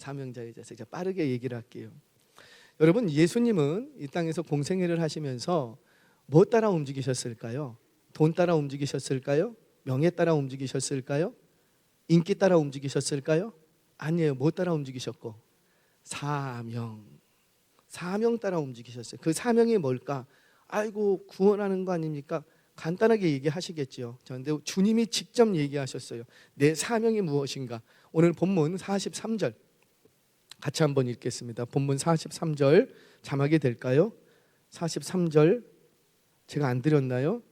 사명자의 자세. 제가 빠르게 얘기를 할게요. 여러분, 예수님은 이 땅에서 공생애를 하시면서 뭐 따라 움직이셨을까요? 돈 따라 움직이셨을까요? 명예 따라 움직이셨을까요? 인기 따라 움직이셨을까요? 아니에요. 뭐 따라 움직이셨고? 사명 따라 움직이셨어요. 그 사명이 뭘까? 아이고, 구원하는 거 아닙니까? 간단하게 얘기하시겠죠. 그런데 주님이 직접 얘기하셨어요. 내 사명이 무엇인가? 오늘 본문 43절 같이 한번 읽겠습니다. 본문 43절 자막이 될까요? 43절 제가 안 드렸나요?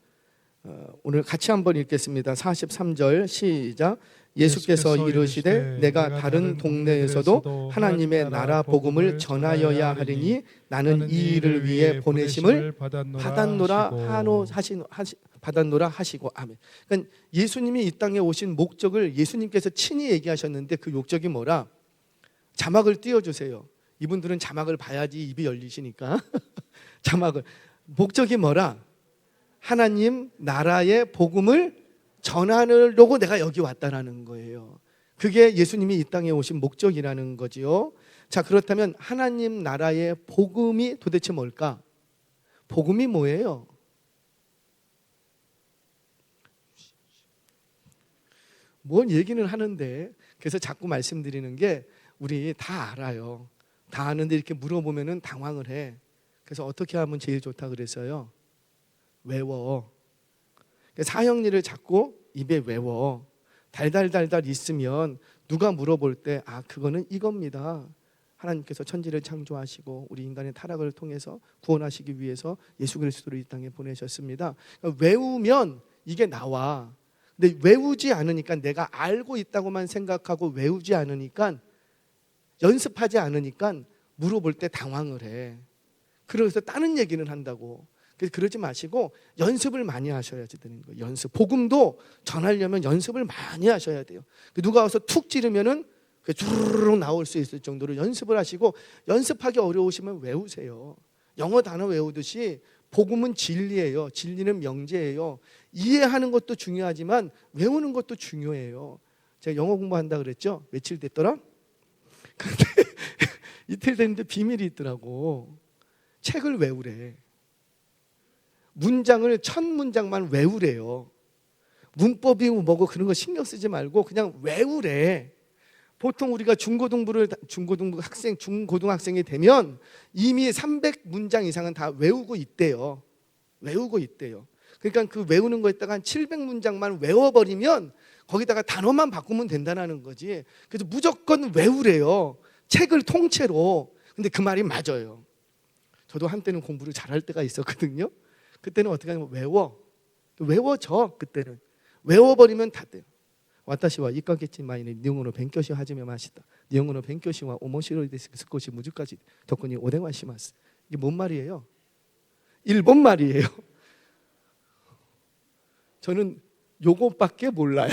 오늘 같이 한번 읽겠습니다. 43절 시작. 예수께서 이르시되 내가 다른 동네에서도 하나님의 나라 복음을 전하여야 하리니 나는 이 일을 위해 보내심을 받았노라 하시고 아멘. 그러니까 예수님이 이 땅에 오신 목적을 예수님께서 친히 얘기하셨는데 그 목적이 뭐라? 자막을 띄워주세요. 이분들은 자막을 봐야지 입이 열리시니까. 자막을. 목적이 뭐라? 하나님 나라의 복음을 전하려고 내가 여기 왔다라는 거예요. 그게 예수님이 이 땅에 오신 목적이라는 거지요. 자, 그렇다면 하나님 나라의 복음이 도대체 뭘까? 복음이 뭐예요? 뭔 얘기는 하는데, 그래서 자꾸 말씀드리는 게 우리 다 알아요. 다 아는데 이렇게 물어보면은 당황을 해. 그래서 어떻게 하면 제일 좋다 그랬어요? 외워. 사형리를 잡고 입에 외워. 달달달달 있으면 누가 물어볼 때 그거는 이겁니다. 하나님께서 천지를 창조하시고 우리 인간의 타락을 통해서 구원하시기 위해서 예수 그리스도를 이 땅에 보내셨습니다. 그러니까 외우면 이게 나와. 근데 외우지 않으니까, 내가 알고 있다고만 생각하고 외우지 않으니까, 연습하지 않으니까 물어볼 때 당황을 해. 그래서 다른 얘기는 한다고. 그래서 그러지 마시고 연습을 많이 하셔야 되는 거예요. 연습. 복음도 전하려면 연습을 많이 하셔야 돼요. 누가 와서 툭 찌르면은 주르륵 나올 수 있을 정도로 연습을 하시고, 연습하기 어려우시면 외우세요. 영어 단어 외우듯이 복음은 진리예요. 진리는 명제예요. 이해하는 것도 중요하지만 외우는 것도 중요해요. 제가 영어 공부한다 그랬죠? 며칠 됐더라? 근데 이틀 됐는데 비밀이 있더라고. 책을 외우래. 문장을 첫 문장만 외우래요. 문법이 뭐고 그런 거 신경 쓰지 말고 그냥 외우래. 보통 우리가 중고등학생이 되면 이미 300문장 이상은 다 외우고 있대요. 그러니까 그 외우는 거에다가 한 700문장만 외워버리면 거기다가 단어만 바꾸면 된다는 거지. 그래서 무조건 외우래요. 책을 통째로. 근데 그 말이 맞아요. 저도 한때는 공부를 잘할 때가 있었거든요. 그때는 어떻게 하냐면 외워져. 그때는 외워버리면 다 돼요. 와타시와 이까겠지만이 니혼어로 벤교시 하지메 마시다. 니혼어로 벤교시와 오모시로이 데스 스코시 무주까지 덕분이 오뎅와시마스. 이게 뭔 말이에요? 일본 말이에요. 저는 요것밖에 몰라요.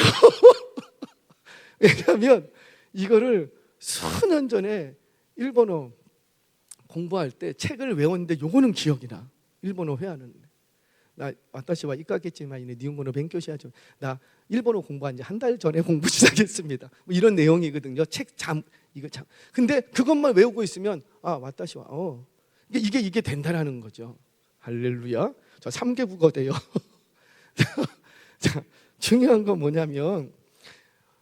왜냐하면 이거를 수년 전에 일본어 공부할 때 책을 외웠는데 요거는 기억이 나. 일본어 회화는. 나 와타시와 이까겠지만이 니혼어로 벤교시 하지메. 나 일본어 공부한 지 한 달 전에 공부 시작했습니다. 뭐 이런 내용이거든요. 이거 참. 근데 그것만 외우고 있으면 와타시와 이게 된다라는 거죠. 할렐루야. 저 3개 국어 돼요. 자, 중요한 건 뭐냐면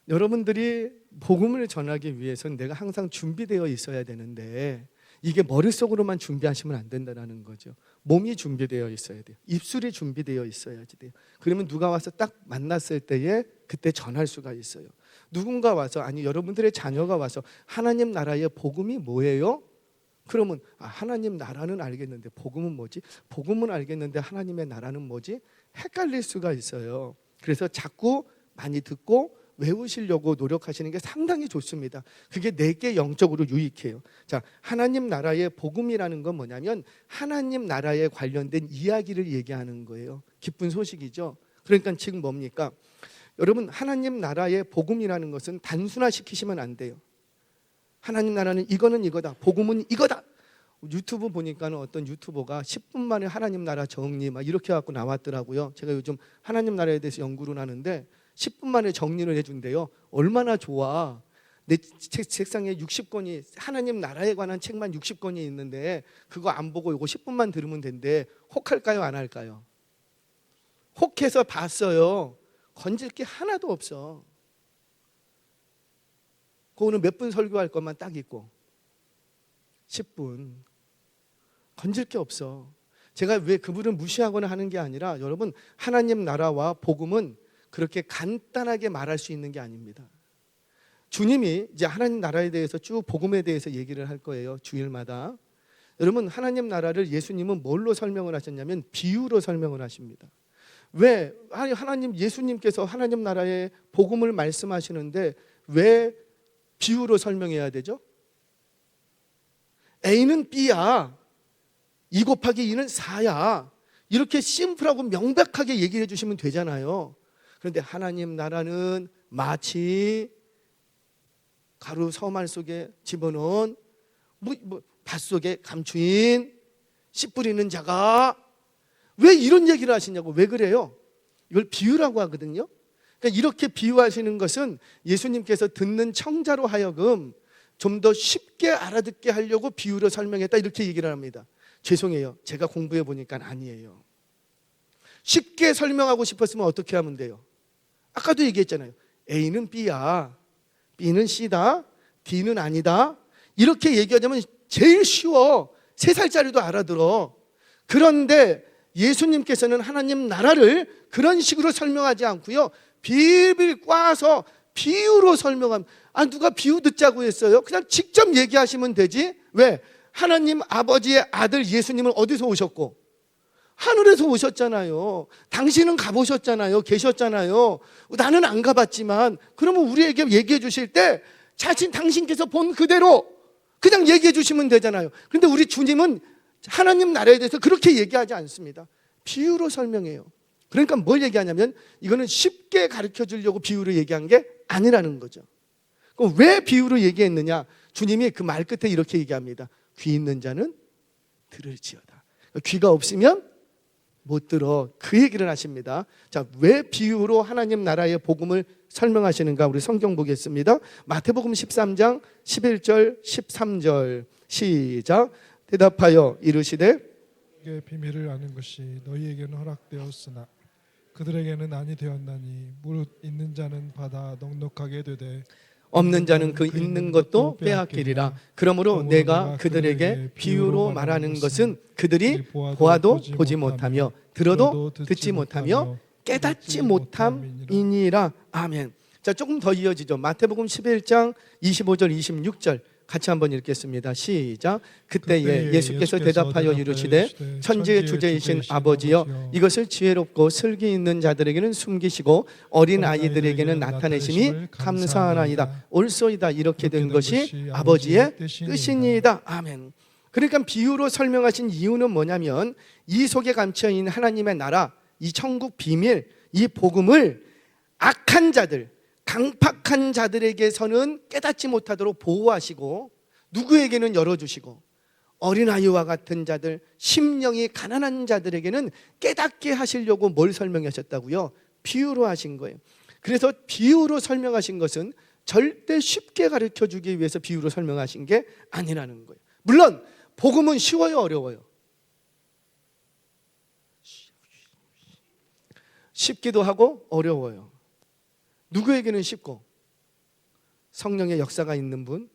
여러분들이 복음을 전하기 위해서는 내가 항상 준비되어 있어야 되는데, 이게 머릿속으로만 준비하시면 안 된다는 거죠. 몸이 준비되어 있어야 돼요. 입술이 준비되어 있어야지 돼요. 그러면 누가 와서 딱 만났을 때에 그때 전할 수가 있어요. 누군가 와서, 아니 여러분들의 자녀가 와서 하나님 나라의 복음이 뭐예요? 그러면 하나님 나라는 알겠는데 복음은 뭐지? 복음은 알겠는데 하나님의 나라는 뭐지? 헷갈릴 수가 있어요. 그래서 자꾸 많이 듣고 외우시려고 노력하시는 게 상당히 좋습니다. 그게 내게 영적으로 유익해요. 자, 하나님 나라의 복음이라는 건 뭐냐면 하나님 나라에 관련된 이야기를 얘기하는 거예요. 기쁜 소식이죠. 그러니까 지금 뭡니까? 여러분, 하나님 나라의 복음이라는 것은 단순화시키시면 안 돼요. 하나님 나라는 이거는 이거다. 복음은 이거다. 유튜브 보니까는 어떤 유튜버가 10분 만에 하나님 나라 정리 막 이렇게 갖고 나왔더라고요. 제가 요즘 하나님 나라에 대해서 연구를 하는데 10분 만에 정리를 해준대요. 얼마나 좋아. 내 책상에 60권이 하나님 나라에 관한 책만 60권이 있는데 그거 안 보고 이거 10분만 들으면 된대. 혹할까요? 안 할까요? 혹해서 봤어요. 건질 게 하나도 없어. 그거는 몇 분 설교할 것만 딱 있고 10분. 건질 게 없어. 제가 왜 그분을 무시하거나 하는 게 아니라 여러분, 하나님 나라와 복음은 그렇게 간단하게 말할 수 있는 게 아닙니다. 주님이 이제 하나님 나라에 대해서 쭉 복음에 대해서 얘기를 할 거예요. 주일마다. 여러분, 하나님 나라를 예수님은 뭘로 설명을 하셨냐면 비유로 설명을 하십니다. 왜? 하나님, 예수님께서 하나님 나라의 복음을 말씀하시는데 왜 비유로 설명해야 되죠? A는 B야. 2 곱하기 2는 4야. 이렇게 심플하고 명백하게 얘기해 주시면 되잖아요. 그런데 하나님 나라는 마치 가루 서말 속에 집어넣은 밭속에 감추인 씨 뿌리는 자가, 왜 이런 얘기를 하시냐고. 왜 그래요? 이걸 비유라고 하거든요. 그러니까 이렇게 비유하시는 것은 예수님께서 듣는 청자로 하여금 좀 더 쉽게 알아듣게 하려고 비유로 설명했다, 이렇게 얘기를 합니다. 죄송해요, 제가 공부해 보니까 아니에요. 쉽게 설명하고 싶었으면 어떻게 하면 돼요? 아까도 얘기했잖아요. A는 B야, B는 C다, D는 아니다. 이렇게 얘기하자면 제일 쉬워. 3살짜리도 알아들어. 그런데 예수님께서는 하나님 나라를 그런 식으로 설명하지 않고요, 빌빌 꽈서 비유로 설명합니다. 누가 비유 듣자고 했어요? 그냥 직접 얘기하시면 되지. 왜? 하나님 아버지의 아들 예수님은 어디서 오셨고? 하늘에서 오셨잖아요. 당신은 가보셨잖아요. 계셨잖아요. 나는 안 가봤지만. 그러면 우리에게 얘기해 주실 때 당신께서 본 그대로 그냥 얘기해 주시면 되잖아요. 그런데 우리 주님은 하나님 나라에 대해서 그렇게 얘기하지 않습니다. 비유로 설명해요. 그러니까 뭘 얘기하냐면 이거는 쉽게 가르쳐 주려고 비유로 얘기한 게 아니라는 거죠. 그럼 왜 비유로 얘기했느냐? 주님이 그 말 끝에 이렇게 얘기합니다. 귀 있는 자는 들을지어다. 귀가 없으면 못 들어. 그 얘기를 하십니다. 자, 왜 비유로 하나님 나라의 복음을 설명하시는가? 우리 성경 보겠습니다. 마태복음 13장 11절 13절 시작. 대답하여 이르시되 비밀을 아는 것이 너희에게는 허락되었으나 그들에게는 아니 되었나니 무릇 있는 자는 받아 넉넉하게 되되 없는 자는 그 있는 것도 빼앗기리라. 그러므로 내가 그들에게 비유로 말하는 것은 그들이 보아도 보지 못하며 들어도 듣지 못하며 깨닫지 못함이니라. 아멘. 자, 조금 더 이어지죠. 마태복음 11장 25절 26절 같이 한번 읽겠습니다. 시작. 그때에 예수께서 대답하여 이르시되 천지의 주제이신 아버지여, 이것을 지혜롭고 슬기 있는 자들에게는 숨기시고 어린 아이들에게는 나타내시니 감사하나이다. 옳소이다. 이렇게 된 것이 아버지의 뜻이니이다. 아멘. 그러니까 비유로 설명하신 이유는 뭐냐면 이 속에 감춰 있는 하나님의 나라, 이 천국 비밀, 이 복음을 악한 자들, 강팍한 자들에게서는 깨닫지 못하도록 보호하시고 누구에게는 열어주시고 어린아이와 같은 자들, 심령이 가난한 자들에게는 깨닫게 하시려고 뭘 설명하셨다고요? 비유로 하신 거예요. 그래서 비유로 설명하신 것은 절대 쉽게 가르쳐주기 위해서 비유로 설명하신 게 아니라는 거예요. 물론 복음은 쉬워요, 어려워요? 쉽기도 하고 어려워요. 누구에게는 쉽고, 성령의 역사가 있는 분,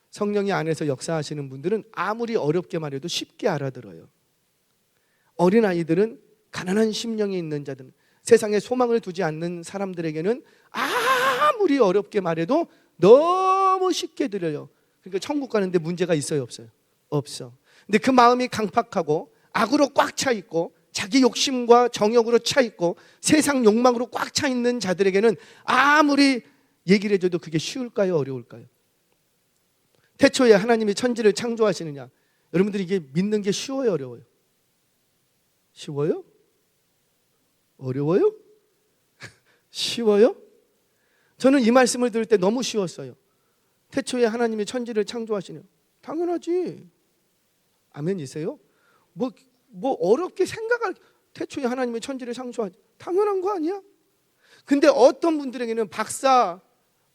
성령이 안에서 역사하시는 분들은 아무리 어렵게 말해도 쉽게 알아들어요. 어린아이들은, 가난한 심령이 있는 자들은, 세상에 소망을 두지 않는 사람들에게는 아무리 어렵게 말해도 너무 쉽게 들려요. 그러니까 천국 가는데 문제가 있어요, 없어요? 없어. 근데 그 마음이 강팍하고 악으로 꽉 차 있고 자기 욕심과 정욕으로 차 있고 세상 욕망으로 꽉 차 있는 자들에게는 아무리 얘기를 해줘도 그게 쉬울까요, 어려울까요? 태초에 하나님이 천지를 창조하시느냐, 여러분들이 이게 믿는 게 쉬워요, 어려워요? 쉬워요? 어려워요? 쉬워요? 저는 이 말씀을 들을 때 너무 쉬웠어요. 태초에 하나님이 천지를 창조하시냐, 당연하지. 아멘이세요? 뭐 어렵게 생각할, 태초에 하나님이 천지를 창조하지, 당연한 거 아니야? 근데 어떤 분들에게는 박사,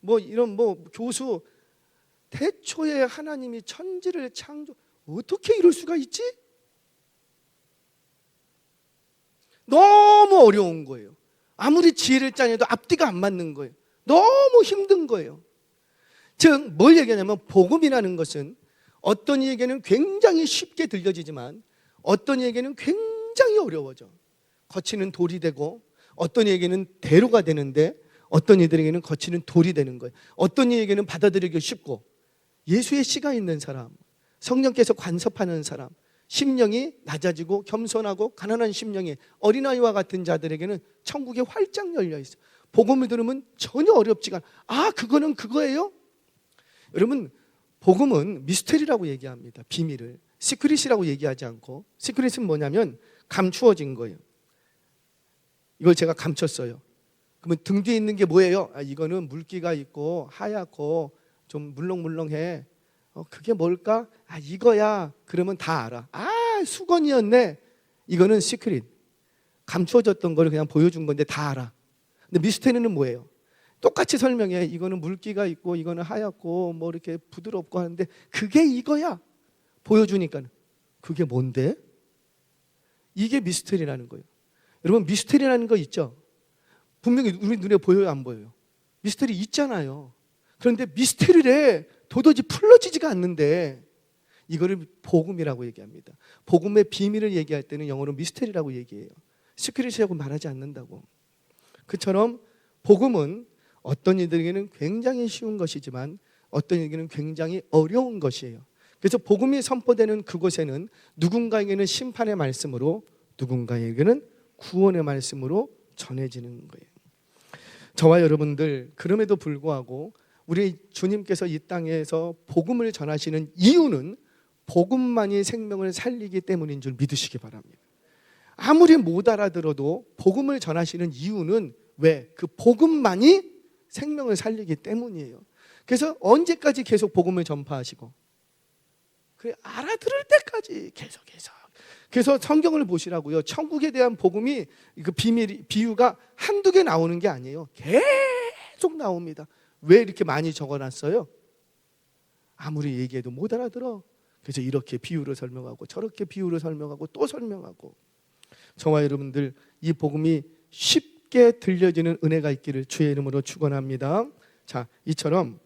뭐 이런 뭐 교수, 태초에 하나님이 천지를 어떻게 이럴 수가 있지? 너무 어려운 거예요. 아무리 지혜를 짜내도 앞뒤가 안 맞는 거예요. 너무 힘든 거예요. 즉 뭘 얘기하냐면 복음이라는 것은 어떤 이에게는 굉장히 쉽게 들려지지만 어떤 이에게는 굉장히 어려워져. 거치는 돌이 되고 어떤 이에게는 대로가 되는데 어떤 이들에게는 거치는 돌이 되는 거예요. 어떤 이에게는 받아들이기 쉽고 예수의 씨가 있는 사람, 성령께서 간섭하는 사람, 심령이 낮아지고 겸손하고 가난한 심령이 어린아이와 같은 자들에게는 천국이 활짝 열려 있어요. 복음을 들으면 전혀 어렵지가 않아요. 그거는 그거예요? 여러분, 복음은 미스테리라고 얘기합니다. 비밀을. 시크릿이라고 얘기하지 않고, 시크릿은 뭐냐면 감추어진 거예요. 이걸 제가 감췄어요. 그러면 등 뒤에 있는 게 뭐예요? 이거는 물기가 있고 하얗고 좀 물렁물렁해. 그게 뭘까? 이거야. 그러면 다 알아. 수건이었네. 이거는 시크릿. 감추어졌던 걸 그냥 보여준 건데 다 알아. 근데 미스테리는 뭐예요? 똑같이 설명해. 이거는 물기가 있고 이거는 하얗고 뭐 이렇게 부드럽고 하는데 그게 이거야. 보여주니까. 그게 뭔데? 이게 미스테리라는 거예요. 여러분, 미스테리라는 거 있죠? 분명히 우리 눈에 보여요, 안 보여요? 미스테리 있잖아요. 그런데 미스테리래 도저히 풀어지지가 않는데 이거를 복음이라고 얘기합니다. 복음의 비밀을 얘기할 때는 영어로 미스테리라고 얘기해요. 시크릿이라고 말하지 않는다고. 그처럼 복음은 어떤 이들에게는 굉장히 쉬운 것이지만 어떤 이들에게는 굉장히 어려운 것이에요. 그래서 복음이 선포되는 그곳에는 누군가에게는 심판의 말씀으로 누군가에게는 구원의 말씀으로 전해지는 거예요. 저와 여러분들, 그럼에도 불구하고 우리 주님께서 이 땅에서 복음을 전하시는 이유는 복음만이 생명을 살리기 때문인 줄 믿으시기 바랍니다. 아무리 못 알아들어도 복음을 전하시는 이유는 왜? 그 복음만이 생명을 살리기 때문이에요. 그래서 언제까지 계속 복음을 전파하시고 알아들을 때까지 계속. 그래서 성경을 보시라고요. 천국에 대한 복음이 그 비유가 한두 개 나오는 게 아니에요. 계속 나옵니다. 왜 이렇게 많이 적어놨어요? 아무리 얘기해도 못 알아들어. 그래서 이렇게 비유를 설명하고 저렇게 비유를 설명하고 또 설명하고. 저와 여러분들, 이 복음이 쉽게 들려지는 은혜가 있기를 주의 이름으로 축원합니다. 자, 이처럼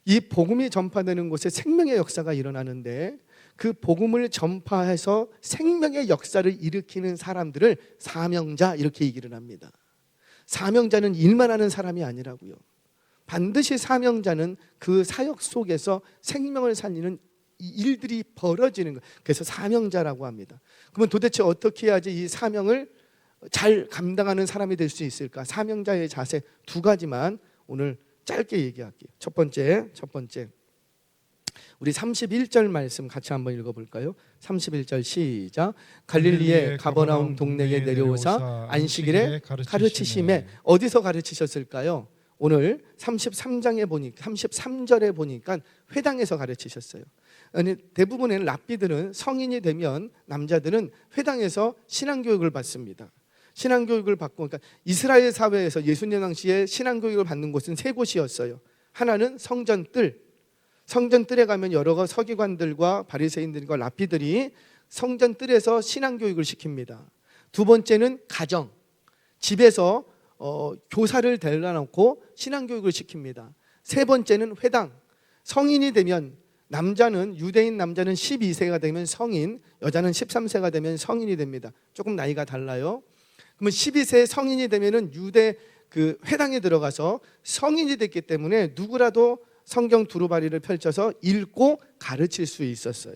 이 복음이 전파되는 곳에 생명의 역사가 일어나는데 그 복음을 전파해서 생명의 역사를 일으키는 사람들을 사명자, 이렇게 얘기를 합니다. 사명자는 일만 하는 사람이 아니라고요. 반드시 사명자는 그 사역 속에서 생명을 살리는 일들이 벌어지는 거예요. 그래서 사명자라고 합니다. 그러면 도대체 어떻게 해야지 이 사명을 잘 감당하는 사람이 될 수 있을까? 사명자의 자세 두 가지만 오늘 짧게 얘기할게요. 첫 번째 우리 31절 말씀 같이 한번 읽어볼까요? 31절 시작. 갈릴리의 가버나움 동네에 내려오사 안식일에 가르치심에. 어디서 가르치셨을까요? 오늘 33절에 보니까 회당에서 가르치셨어요. 대부분의 랍비들은 성인이 되면 남자들은 회당에서 신앙교육을 받습니다. 신앙교육을 받고, 그러니까 이스라엘 사회에서 예수님 당시에 신앙교육을 받는 곳은 세 곳이었어요. 하나는 성전뜰에 가면 여러 서기관들과 바리새인들과 랍비들이 성전뜰에서 신앙교육을 시킵니다. 두 번째는 가정, 집에서 교사를 데려놓고 신앙교육을 시킵니다. 세 번째는 회당, 성인이 되면 유대인 남자는 12세가 되면 성인, 여자는 13세가 되면 성인이 됩니다. 조금 나이가 달라요. 그러면 12세 성인이 되면은 유대 그 회당에 들어가서 성인이 됐기 때문에 누구라도 성경 두루마리를 펼쳐서 읽고 가르칠 수 있었어요.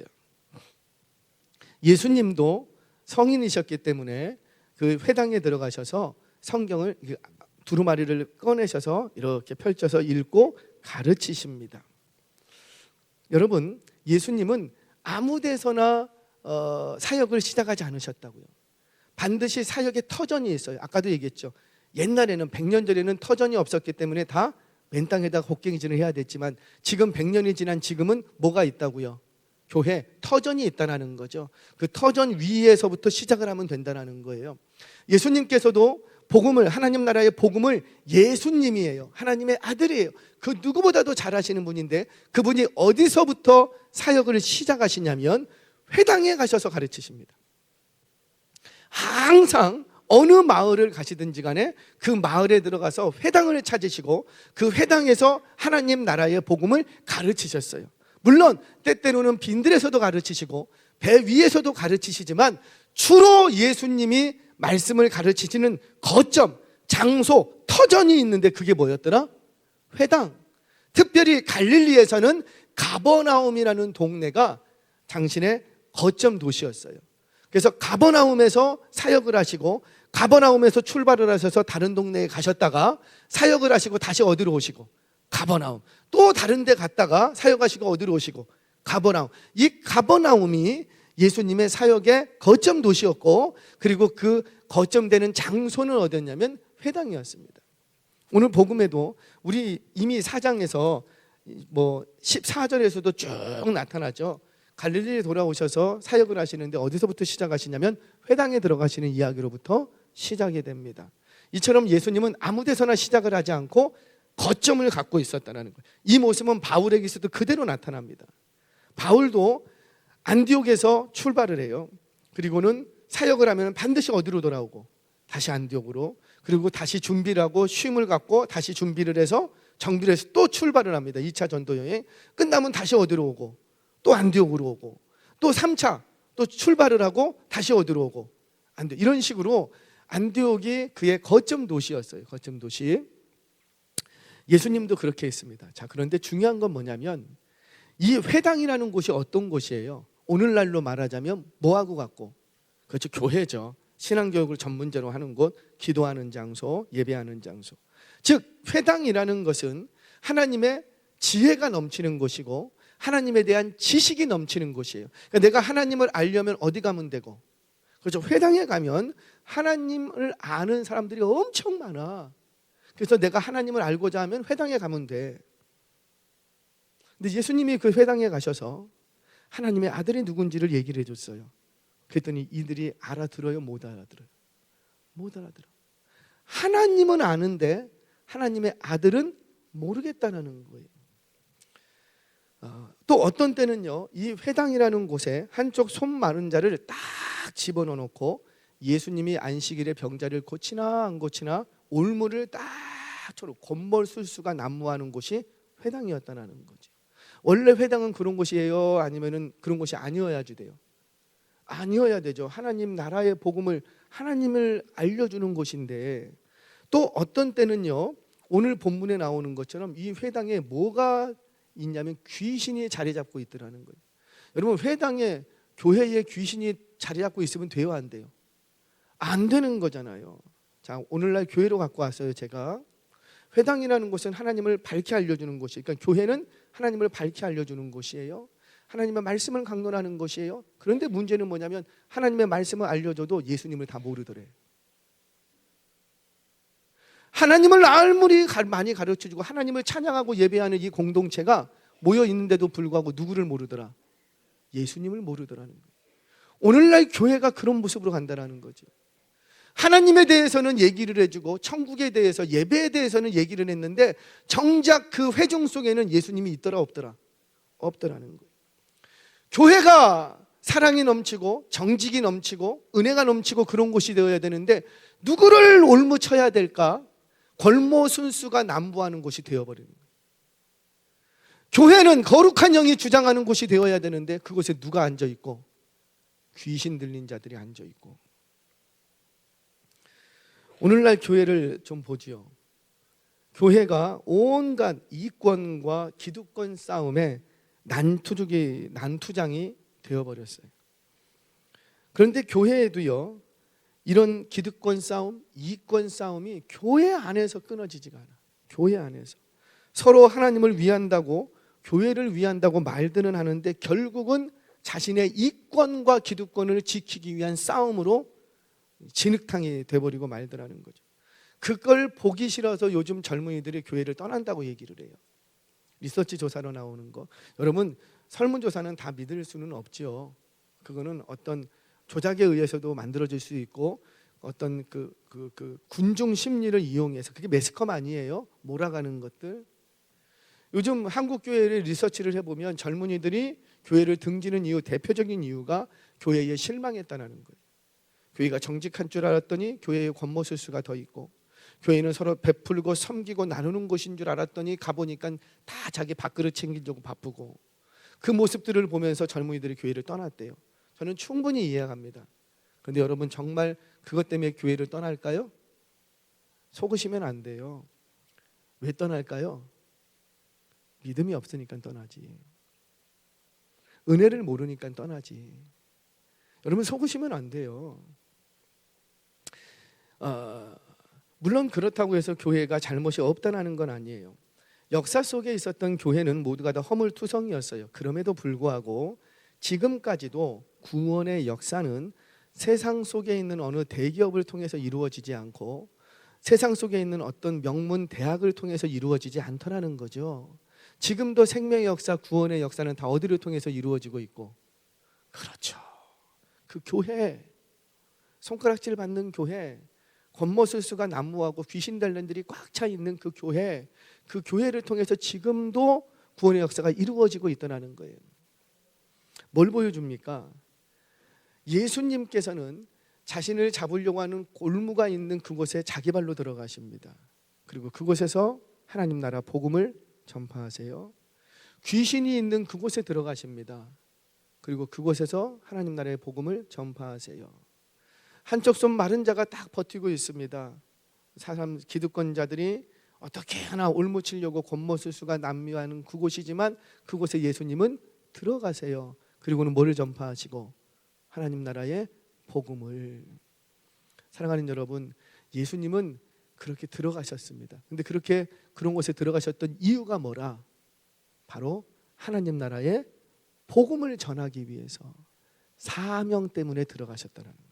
예수님도 성인이셨기 때문에 그 회당에 들어가셔서 성경을 두루마리를 꺼내셔서 이렇게 펼쳐서 읽고 가르치십니다. 여러분, 예수님은 아무 데서나 사역을 시작하지 않으셨다고요. 반드시 사역의 터전이 있어요. 아까도 얘기했죠. 옛날에는 100년 전에는 터전이 없었기 때문에 다 맨 땅에다 곡괭이질을 해야 됐지만 지금 100년이 지난 지금은 뭐가 있다고요? 교회 터전이 있다는 거죠. 그 터전 위에서부터 시작을 하면 된다는 거예요. 예수님께서도 복음을, 하나님 나라의 복음을 예수님이에요. 하나님의 아들이에요. 그 누구보다도 잘하시는 분인데 그분이 어디서부터 사역을 시작하시냐면 회당에 가셔서 가르치십니다. 항상 어느 마을을 가시든지 간에 그 마을에 들어가서 회당을 찾으시고 그 회당에서 하나님 나라의 복음을 가르치셨어요. 물론 때때로는 빈들에서도 가르치시고 배 위에서도 가르치시지만 주로 예수님이 말씀을 가르치시는 거점, 장소, 터전이 있는데 그게 뭐였더라? 회당. 특별히 갈릴리에서는 가버나움이라는 동네가 당신의 거점 도시였어요. 그래서 가버나움에서 사역을 하시고 가버나움에서 출발을 하셔서 다른 동네에 가셨다가 사역을 하시고 다시 어디로 오시고 가버나움, 또 다른 데 갔다가 사역하시고 어디로 오시고 가버나움. 이 가버나움이 예수님의 사역의 거점 도시였고 그리고 그 거점되는 장소는 어디였냐면 회당이었습니다. 오늘 복음에도 우리 이미 4장에서 뭐 14절에서도 쭉 나타나죠. 갈릴리에 돌아오셔서 사역을 하시는데 어디서부터 시작하시냐면 회당에 들어가시는 이야기로부터 시작이 됩니다. 이처럼 예수님은 아무 데서나 시작을 하지 않고 거점을 갖고 있었다는 거예요. 이 모습은 바울에게서도 그대로 나타납니다. 바울도 안디옥에서 출발을 해요. 그리고는 사역을 하면 반드시 어디로 돌아오고 다시 안디옥으로, 그리고 다시 준비를 하고 쉼을 갖고 다시 준비를 해서 정비를 해서 또 출발을 합니다. 2차 전도 여행 끝나면 다시 어디로 오고 또 안디옥으로 오고 또 3차 또 출발을 하고 다시 어디로 오고 안디옥. 이런 식으로 안디옥이 그의 거점 도시였어요. 거점 도시. 예수님도 그렇게 했습니다. 자, 그런데 중요한 건 뭐냐면 이 회당이라는 곳이 어떤 곳이에요? 오늘날로 말하자면 뭐하고 같고? 그렇죠, 교회죠. 신앙교육을 전문제로 하는 곳, 기도하는 장소, 예배하는 장소. 즉 회당이라는 것은 하나님의 지혜가 넘치는 곳이고 하나님에 대한 지식이 넘치는 곳이에요. 그러니까 내가 하나님을 알려면 어디 가면 되고, 그렇죠, 회당에 가면 하나님을 아는 사람들이 엄청 많아. 그래서 내가 하나님을 알고자 하면 회당에 가면 돼. 근데 예수님이 그 회당에 가셔서 하나님의 아들이 누군지를 얘기를 해줬어요. 그랬더니 이들이 알아들어요? 못 알아들어요? 못 알아들어. 하나님은 아는데 하나님의 아들은 모르겠다는 거예요. 또 어떤 때는요, 이 회당이라는 곳에 한쪽 손 마른 자를 딱 집어넣어 놓고 예수님이 안식일에 병자를 고치나 안 고치나 올무를 딱 쳐로 곤벌술수가 난무하는 곳이 회당이었다는 거죠. 원래 회당은 그런 곳이에요? 아니면은 그런 곳이 아니어야지 돼요? 아니어야 되죠. 하나님 나라의 복음을, 하나님을 알려주는 곳인데, 또 어떤 때는요, 오늘 본문에 나오는 것처럼 이 회당에 뭐가 있냐면 귀신이 자리 잡고 있더라는 거예요. 여러분, 회당에, 교회에 귀신이 자리 잡고 있으면 돼요, 안 돼요? 안 되는 거잖아요. 자, 오늘날 교회로 갖고 왔어요. 제가 회당이라는 곳은 하나님을 밝히 알려주는 곳이에요. 그러니까 교회는 하나님을 밝히 알려주는 곳이에요. 하나님의 말씀을 강론하는 것이에요. 그런데 문제는 뭐냐면 하나님의 말씀을 알려줘도 예수님을 다 모르더래. 하나님을 아무리 많이 가르쳐주고 하나님을 찬양하고 예배하는 이 공동체가 모여 있는데도 불구하고 누구를 모르더라? 예수님을 모르더라는 거예요. 오늘날 교회가 그런 모습으로 간다는 거죠. 하나님에 대해서는 얘기를 해주고 천국에 대해서, 예배에 대해서는 얘기를 했는데 정작 그 회중 속에는 예수님이 있더라 없더라? 없더라는 거예요. 교회가 사랑이 넘치고 정직이 넘치고 은혜가 넘치고 그런 곳이 되어야 되는데 누구를 올무쳐야 될까? 골모순수가 난무하는 곳이 되어버리는 거예요. 교회는 거룩한 영이 주장하는 곳이 되어야 되는데 그곳에 누가 앉아있고? 귀신 들린 자들이 앉아있고. 오늘날 교회를 좀 보지요. 교회가 온갖 이권과 기득권 싸움에 난투장이 되어버렸어요. 그런데 교회에도요, 이런 기득권 싸움, 이권 싸움이 교회 안에서 끊어지지가 않아. 교회 안에서 서로 하나님을 위한다고, 교회를 위한다고 말들은 하는데 결국은 자신의 이권과 기득권을 지키기 위한 싸움으로 진흙탕이 돼버리고 말더라는 거죠. 그걸 보기 싫어서 요즘 젊은이들이 교회를 떠난다고 얘기를 해요. 리서치 조사로 나오는 거. 여러분, 설문조사는 다 믿을 수는 없죠. 그거는 어떤 조작에 의해서도 만들어질 수 있고 어떤 군중 심리를 이용해서, 그게 매스컴 아니에요? 몰아가는 것들. 요즘 한국 교회를 리서치를 해보면 젊은이들이 교회를 등지는 이유, 대표적인 이유가 교회에 실망했다는 거예요. 교회가 정직한 줄 알았더니 교회에 권모술수가 더 있고, 교회는 서로 베풀고 섬기고 나누는 곳인 줄 알았더니 가보니까 다 자기 밥그릇 챙기려고 바쁘고, 그 모습들을 보면서 젊은이들이 교회를 떠났대요. 저는 충분히 이해합니다. 그런데 여러분, 정말 그것 때문에 교회를 떠날까요? 속으시면 안 돼요. 왜 떠날까요? 믿음이 없으니까 떠나지. 은혜를 모르니까 떠나지. 여러분, 속으시면 안 돼요. 물론 그렇다고 해서 교회가 잘못이 없다는 건 아니에요. 역사 속에 있었던 교회는 모두가 다 허물투성이었어요. 그럼에도 불구하고 지금까지도 구원의 역사는 세상 속에 있는 어느 대기업을 통해서 이루어지지 않고, 세상 속에 있는 어떤 명문 대학을 통해서 이루어지지 않더라는 거죠. 지금도 생명의 역사, 구원의 역사는 다 어디를 통해서 이루어지고 있고, 그렇죠, 그 교회, 손가락질 받는 교회, 권모술수가 난무하고 귀신 달린들이 꽉 차 있는 그 교회, 그 교회를 통해서 지금도 구원의 역사가 이루어지고 있다는 거예요. 뭘 보여줍니까? 예수님께서는 자신을 잡으려고 하는 골무가 있는 그곳에 자기 발로 들어가십니다. 그리고 그곳에서 하나님 나라 복음을 전파하세요. 귀신이 있는 그곳에 들어가십니다. 그리고 그곳에서 하나님 나라의 복음을 전파하세요. 한쪽 손 마른 자가 딱 버티고 있습니다. 사람 기득권자들이 어떻게 하나 올무치려고 권모술수가 난무하는 그곳이지만, 그곳에 예수님은 들어가세요. 그리고는 뭐를 전파하시고? 하나님 나라의 복음을. 사랑하는 여러분, 예수님은 그렇게 들어가셨습니다. 근데 그렇게 그런 곳에 들어가셨던 이유가 뭐라? 바로 하나님 나라의 복음을 전하기 위해서, 사명 때문에 들어가셨다는 거예요.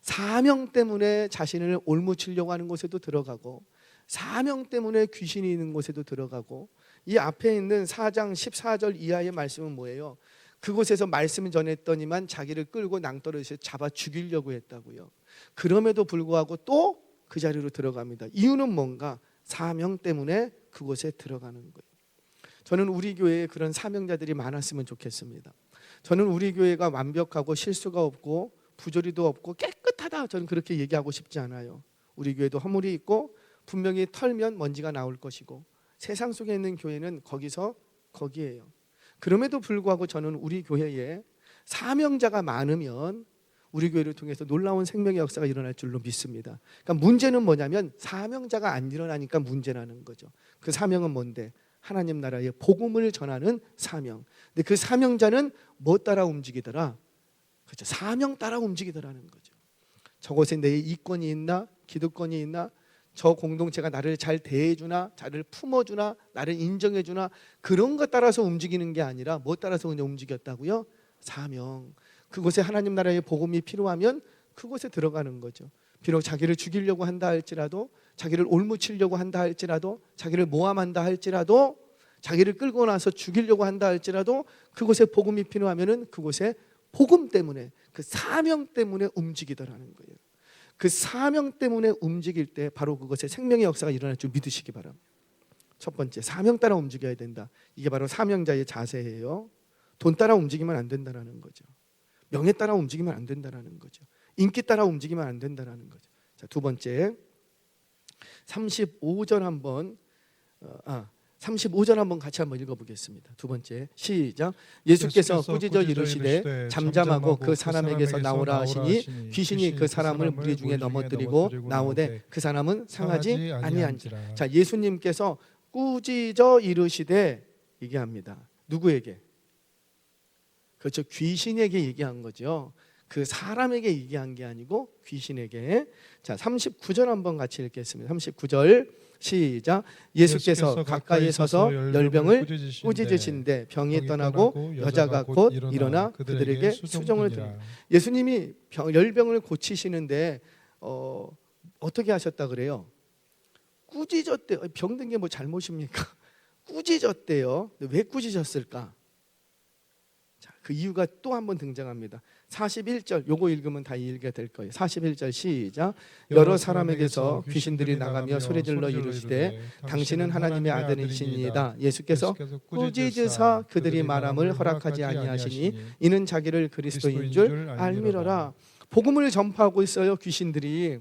사명 때문에 자신을 올무치려고 하는 곳에도 들어가고, 사명 때문에 귀신이 있는 곳에도 들어가고. 이 앞에 있는 4장 14절 이하의 말씀은 뭐예요? 그곳에서 말씀을 전했더니만 자기를 끌고 낭떠러지에 잡아 죽이려고 했다고요. 그럼에도 불구하고 또 그 자리로 들어갑니다. 이유는 뭔가? 사명 때문에 그곳에 들어가는 거예요. 저는 우리 교회에 그런 사명자들이 많았으면 좋겠습니다. 저는 우리 교회가 완벽하고 실수가 없고 부조리도 없고 깨끗하다, 저는 그렇게 얘기하고 싶지 않아요. 우리 교회도 허물이 있고 분명히 털면 먼지가 나올 것이고, 세상 속에 있는 교회는 거기에요. 그럼에도 불구하고 저는 우리 교회에 사명자가 많으면 우리 교회를 통해서 놀라운 생명의 역사가 일어날 줄로 믿습니다. 그러니까 문제는 뭐냐면 사명자가 안 일어나니까 문제라는 거죠. 그 사명은 뭔데? 하나님 나라의 복음을 전하는 사명. 근데 그 사명자는 뭐 따라 움직이더라? 그렇죠, 사명 따라 움직이더라는 거죠. 저곳에 내 이권이 있나? 기득권이 있나? 저 공동체가 나를 잘 대해주나? 나를 품어주나? 나를 인정해주나? 그런 것 따라서 움직이는 게 아니라 뭐 따라서 그냥 움직였다고요? 사명. 그곳에 하나님 나라의 복음이 필요하면 그곳에 들어가는 거죠. 비록 자기를 죽이려고 한다 할지라도, 자기를 올무치려고 한다 할지라도, 자기를 모함한다 할지라도, 자기를 끌고 나서 죽이려고 한다 할지라도, 그곳에 복음이 필요하면은 그곳에 복음 때문에, 그 사명 때문에 움직이더라는 거예요. 그 사명 때문에 움직일 때 바로 그것에 생명의 역사가 일어날 줄 믿으시기 바랍니다. 첫 번째, 사명 따라 움직여야 된다. 이게 바로 사명자의 자세예요. 돈 따라 움직이면 안 된다는 거죠. 명예 따라 움직이면 안 된다는 거죠. 인기 따라 움직이면 안 된다는 거죠. 자, 두 번째, 35절 한번 같이 한번 읽어보겠습니다. 두 번째, 시작. 예수께서 꾸짖어 이르시되 잠잠하고 그 사람에게서 나오라 하시니 귀신이 그 사람을 무리 중에 넘어뜨리고 나오되 그 사람은 상하지 아니한지라. 자, 예수님께서 꾸짖어 이르시되 얘기합니다. 누구에게? 그렇죠, 귀신에게 얘기한 거죠. 그 사람에게 얘기한 게 아니고 귀신에게. 자, 39절 한번 같이 읽겠습니다. 39절 시작. 예수께서 가까이 서서 열병을 꾸짖으신데 병이 떠나고 여자가 곧 일어나 그들에게 수종을 드립니다. 예수님이 열병을 고치시는데 어떻게 하셨다 그래요? 꾸짖었대요. 병든 게 뭐 잘못입니까? 꾸짖었대요. 왜 꾸짖었을까? 자, 그 이유가 또 한 번 등장합니다. 41절 요거 읽으면 다 읽게 될 거예요. 41절 시작. 여러 사람에게서 귀신들이 나가며 소리질러 이르시되 당신은 하나님의 아들이시니이다. 예수께서 꾸짖으사 그들이 말함을 허락하지 아니하시니 이는 자기를 그리스도인 줄 알미러라. 복음을 전파하고 있어요. 귀신들이.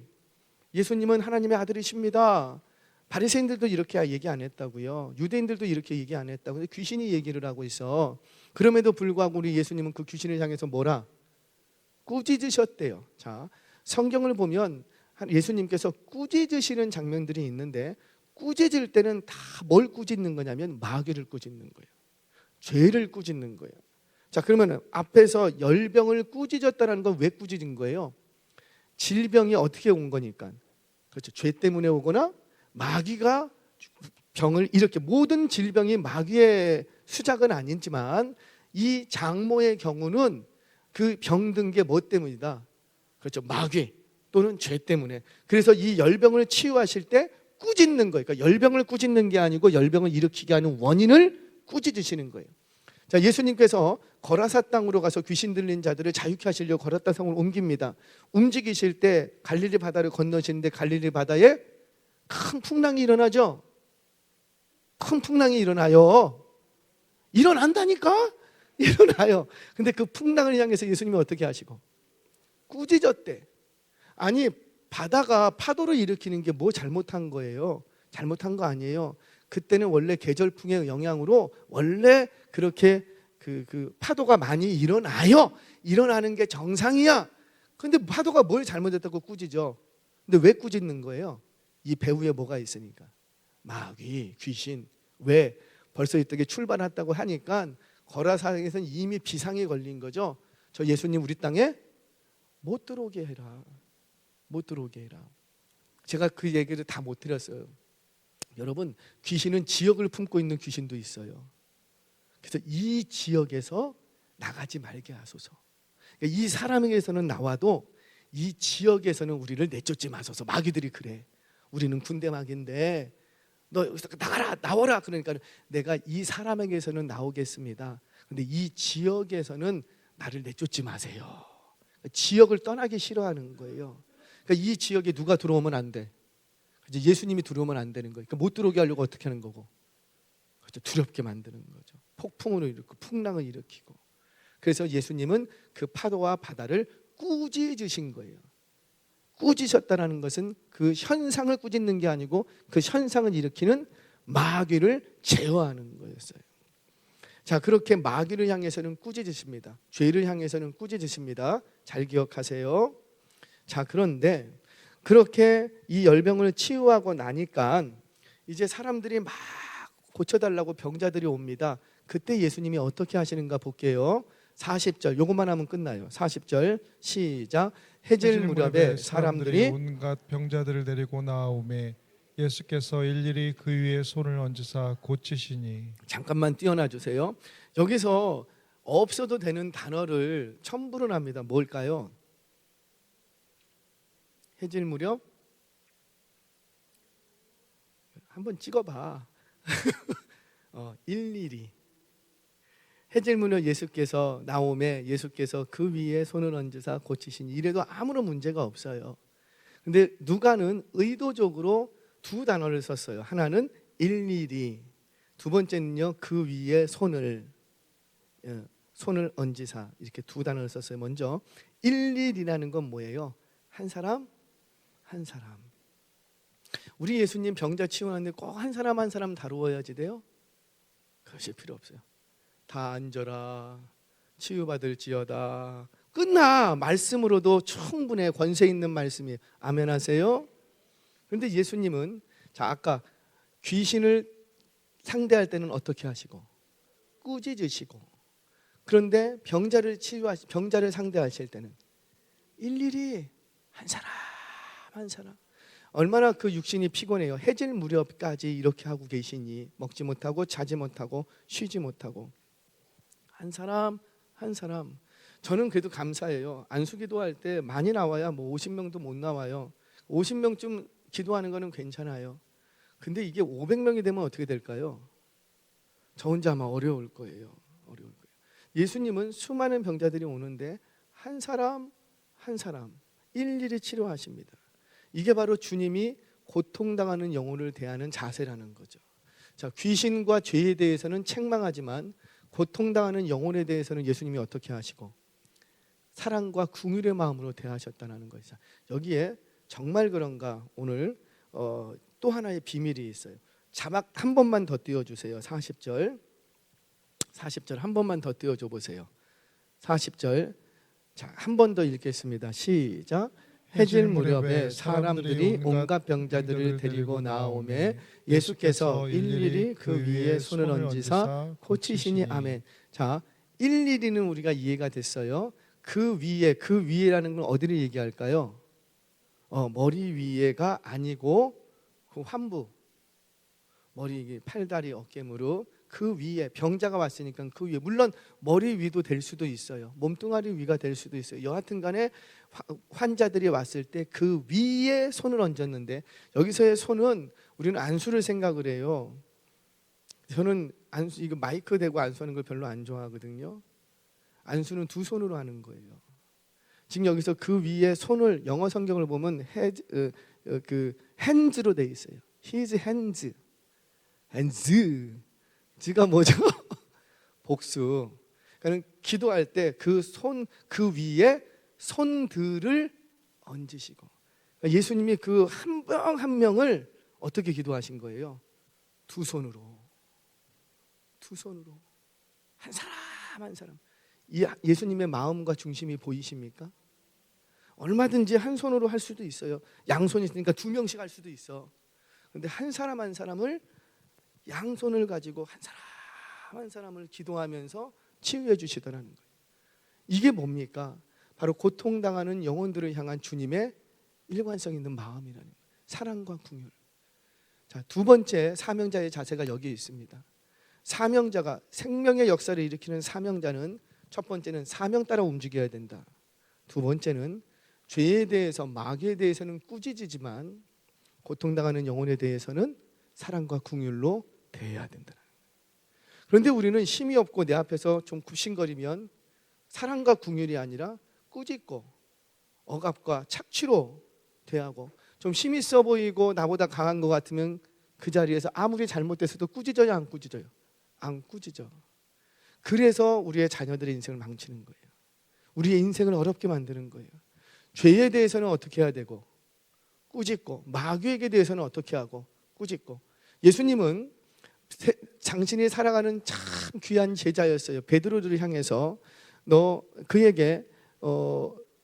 예수님은 하나님의 아들이십니다. 바리새인들도 이렇게 얘기 안 했다고요. 유대인들도 이렇게 얘기 안 했다고. 귀신이 얘기를 하고 있어. 그럼에도 불구하고 우리 예수님은 그 귀신을 향해서 뭐라? 꾸짖으셨대요. 자, 성경을 보면 예수님께서 꾸짖으시는 장면들이 있는데 꾸짖을 때는 다 뭘 꾸짖는 거냐면 마귀를 꾸짖는 거예요. 죄를 꾸짖는 거예요. 자, 그러면 앞에서 열병을 꾸짖었다는 건 왜 꾸짖은 거예요? 질병이 어떻게 온 거니까. 그렇죠. 죄 때문에 오거나 마귀가 병을 이렇게 모든 질병이 마귀의 수작은 아니지만 이 장모의 경우는 그 병든 게 뭐 때문이다? 그렇죠. 마귀 또는 죄 때문에. 그래서 이 열병을 치유하실 때 꾸짖는 거예요. 그러니까 열병을 꾸짖는 게 아니고 열병을 일으키게 하는 원인을 꾸짖으시는 거예요. 자, 예수님께서 거라사 땅으로 가서 귀신 들린 자들을 자유케 하시려고 거라사 땅을 옮깁니다. 움직이실 때 갈릴리 바다를 건너시는데 갈릴리 바다에 큰 풍랑이 일어나죠. 큰 풍랑이 일어나요. 일어난다니까? 일어나요. 근데 그 풍랑을 향해서 예수님이 어떻게 하시고? 꾸짖었대. 아니, 바다가 파도를 일으키는 게 뭐 잘못한 거예요? 잘못한 거 아니에요. 그때는 원래 계절풍의 영향으로 원래 그렇게 그 파도가 많이 일어나요. 일어나는 게 정상이야. 근데 파도가 뭘 잘못했다고 꾸짖어? 근데 왜 꾸짖는 거예요? 이 배후에 뭐가 있으니까. 마귀, 귀신. 왜? 벌써 이때 출발했다고 하니까 거라사에서는 이미 비상이 걸린 거죠. 저 예수님 우리 땅에 못 들어오게 해라. 못 들어오게 해라. 제가 그 얘기를 다 못 드렸어요. 여러분, 귀신은 지역을 품고 있는 귀신도 있어요. 그래서 이 지역에서 나가지 말게 하소서. 그러니까 이 사람에게서는 나와도 이 지역에서는 우리를 내쫓지 마소서. 마귀들이 그래. 우리는 군대 마귀인데 너 여기서 나가라, 나와라. 그러니까 내가 이 사람에게서는 나오겠습니다. 근데 이 지역에서는 나를 내쫓지 마세요. 지역을 떠나기 싫어하는 거예요. 그러니까 이 지역에 누가 들어오면 안 돼. 이제 예수님이 들어오면 안 되는 거예요. 그러니까 못 들어오게 하려고 어떻게 하는 거고, 그렇죠? 두렵게 만드는 거죠. 폭풍을 일으키고 풍랑을 일으키고. 그래서 예수님은 그 파도와 바다를 꾸짖으신 거예요. 꾸짖으셨다는 것은 그 현상을 꾸짖는 게 아니고 그 현상을 일으키는 마귀를 제어하는 거였어요. 자, 그렇게 마귀를 향해서는 꾸짖으십니다. 죄를 향해서는 꾸짖으십니다. 잘 기억하세요. 자, 그런데 그렇게 이 열병을 치유하고 나니까 이제 사람들이 막 고쳐달라고 병자들이 옵니다. 그때 예수님이 어떻게 하시는가 볼게요. 40절 요것만 하면 끝나요. 40절 시작. 해질 무렵에 사람들이 온갖 병자들을 데리고 나오매 예수께서 일일이 그 위에 손을 얹으사 고치시니. 잠깐만 띄어놔 주세요. 여기서 없어도 되는 단어를 첨부를 합니다. 뭘까요? 해질 무렵 한번 찍어봐. 일일이 해질 무렵 예수께서 나오매 예수께서 그 위에 손을 얹으사 고치시니. 이래도 아무런 문제가 없어요. 근데 누가는 의도적으로 두 단어를 썼어요. 하나는 일일이, 두 번째는요 그 위에 손을 얹으사. 이렇게 두 단어를 썼어요. 먼저 일일이라는 건 뭐예요? 한 사람 한 사람. 우리 예수님 병자 치유하는데 꼭 한 사람 한 사람 다루어야지 돼요? 그것이 필요 없어요. 다 앉아라, 치유받을지어다. 끝나. 말씀으로도 충분해. 권세 있는 말씀이. 아멘 하세요. 그런데 예수님은 자, 아까 귀신을 상대할 때는 어떻게 하시고 꾸짖으시고, 그런데 병자를 상대하실 때는 일일이 한 사람 한 사람. 얼마나 그 육신이 피곤해요. 해질 무렵까지 이렇게 하고 계시니 먹지 못하고 자지 못하고 쉬지 못하고 한 사람 한 사람. 저는 그래도 감사해요. 안수기도할 때 많이 나와야 뭐 50명도 못 나와요. 50명쯤 기도하는 거는 괜찮아요. 근데 이게 500명이 되면 어떻게 될까요? 저 혼자 아마 어려울 거예요. 예수님은 수많은 병자들이 오는데 한 사람 한 사람 일일이 치료하십니다. 이게 바로 주님이 고통당하는 영혼을 대하는 자세라는 거죠. 자, 귀신과 죄에 대해서는 책망하지만 고통당하는 영혼에 대해서는 예수님이 어떻게 하시고 사랑과 긍휼의 마음으로 대하셨다는 거죠. 여기에 정말 그런가 오늘 또 하나의 비밀이 있어요. 자막 한 번만 더 띄워주세요. 40절 한 번만 더 띄워줘 보세요. 40절 자, 한 번 더 읽겠습니다. 시작. 해질 무렵에 사람들이 온갖 병자들을 데리고 나오매 예수께서 일일이 그 위에 손을 얹으사 고치시니 아멘. 자, 일일이는 우리가 이해가 됐어요. 그 위에라는 건 어디를 얘기할까요? 머리 위에가 아니고 그 환부, 머리, 팔다리, 어깨, 무릎 그 위에 병자가 왔으니까 그 위에 물론 머리 위도 될 수도 있어요. 몸뚱아리 위가 될 수도 있어요. 여하튼간에 환자들이 왔을 때 그 위에 손을 얹었는데 여기서의 손은 우리는 안수를 생각을 해요. 저는 안수 이거 마이크 대고 안수하는 걸 별로 안 좋아하거든요. 안수는 두 손으로 하는 거예요. 지금 여기서 그 위에 손을 영어 성경을 보면 그 hands로 돼 있어요. His hands. 즈가 뭐죠? 복수. 그러니까 기도할 때 그 손 그 위에 손들을 얹으시고 그러니까 예수님이 그 한 명 한 명을 어떻게 기도하신 거예요? 두 손으로 한 사람 한 사람. 예수님의 마음과 중심이 보이십니까? 얼마든지 한 손으로 할 수도 있어요. 양손이 있으니까 두 명씩 할 수도 있어. 그런데 한 사람 한 사람을 양손을 가지고 한 사람 한 사람을 기도하면서 치유해 주시더라는 거예요. 이게 뭡니까? 바로 고통당하는 영혼들을 향한 주님의 일관성 있는 마음이라는 거예요. 사랑과 긍휼. 자, 두 번째 사명자의 자세가 여기에 있습니다. 사명자가 생명의 역사를 일으키는 사명자는 첫 번째는 사명 따라 움직여야 된다. 두 번째는 죄에 대해서 마귀에 대해서는 꾸짖지만 고통당하는 영혼에 대해서는 사랑과 긍휼로 대해야 된다. 그런데 우리는 힘이 없고 내 앞에서 좀 굽신거리면 사랑과 긍휼이 아니라 꾸짖고 억압과 착취로 대하고 좀 힘 있어 보이고 나보다 강한 것 같으면 그 자리에서 아무리 잘못됐어도 꾸짖어요, 안 꾸짖어요? 안 꾸짖어. 그래서 우리의 자녀들의 인생을 망치는 거예요. 우리의 인생을 어렵게 만드는 거예요. 죄에 대해서는 어떻게 해야 되고 꾸짖고 마귀에게 대해서는 어떻게 하고 꾸짖고. 예수님은 당신이 살아가는 참 귀한 제자였어요. 베드로를 향해서 너 그에게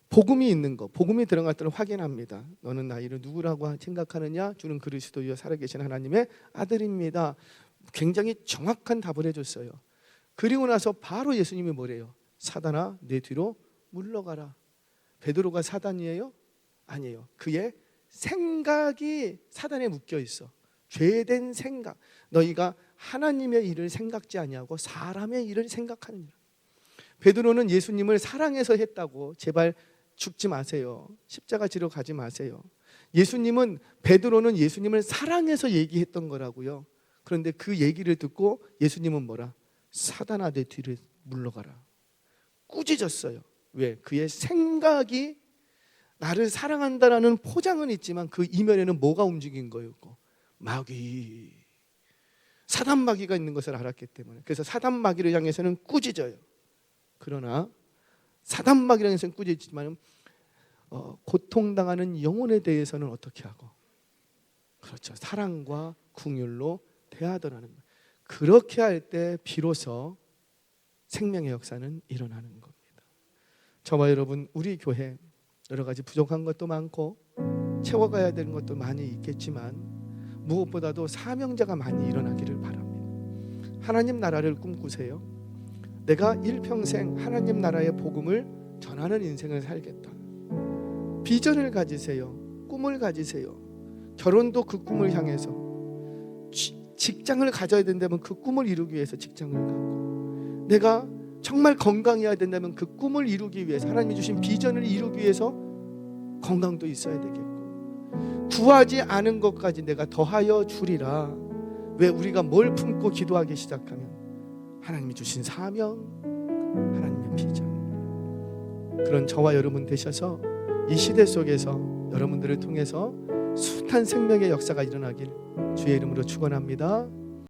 복음이 있는 거, 복음이 들어갈 때를 확인합니다. 너는 나이를 누구라고 생각하느냐? 주는 그리스도여 살아계신 하나님의 아들입니다. 굉장히 정확한 답을 해줬어요. 그리고 나서 바로 예수님이 뭐래요? 사단아 내 뒤로 물러가라. 베드로가 사단이에요? 아니에요. 그의 생각이 사단에 묶여 있어. 죄된 생각. 너희가 하나님의 일을 생각지 아니하고 사람의 일을 생각하느니라. 베드로는 예수님을 사랑해서 했다고. 제발 죽지 마세요. 십자가 지러 가지 마세요. 베드로는 예수님을 사랑해서 얘기했던 거라고요. 그런데 그 얘기를 듣고 예수님은 뭐라? 사단아 내 뒤를 물러가라. 꾸짖었어요. 왜? 그의 생각이 나를 사랑한다라는 포장은 있지만 그 이면에는 뭐가 움직인 거였고? 마귀. 사단 마귀가 있는 것을 알았기 때문에. 그래서 사단 마귀를 향해서는 꾸짖어요. 그러나 사단 마귀를 향해서는 꾸짖지만 고통당하는 영혼에 대해서는 어떻게 하고? 그렇죠. 사랑과 긍휼로 대하더라는 거예요. 그렇게 할 때 비로소 생명의 역사는 일어나는 겁니다. 저와 여러분, 우리 교회 여러 가지 부족한 것도 많고 채워가야 되는 것도 많이 있겠지만 무엇보다도 사명자가 많이 일어나기를 바랍니다. 하나님 나라를 꿈꾸세요. 내가 일평생 하나님 나라의 복음을 전하는 인생을 살겠다. 비전을 가지세요. 꿈을 가지세요. 결혼도 그 꿈을 향해서, 직장을 가져야 된다면 그 꿈을 이루기 위해서 직장을 갖고, 내가 정말 건강해야 된다면 그 꿈을 이루기 위해서, 하나님이 주신 비전을 이루기 위해서 건강도 있어야 되겠고, 구하지 않은 것까지 내가 더하여 주리라. 왜? 우리가 뭘 품고 기도하기 시작하면 하나님이 주신 사명, 하나님의 비전, 그런 저와 여러분 되셔서 이 시대 속에서 여러분들을 통해서 숱한 생명의 역사가 일어나길 주의 이름으로 축원합니다.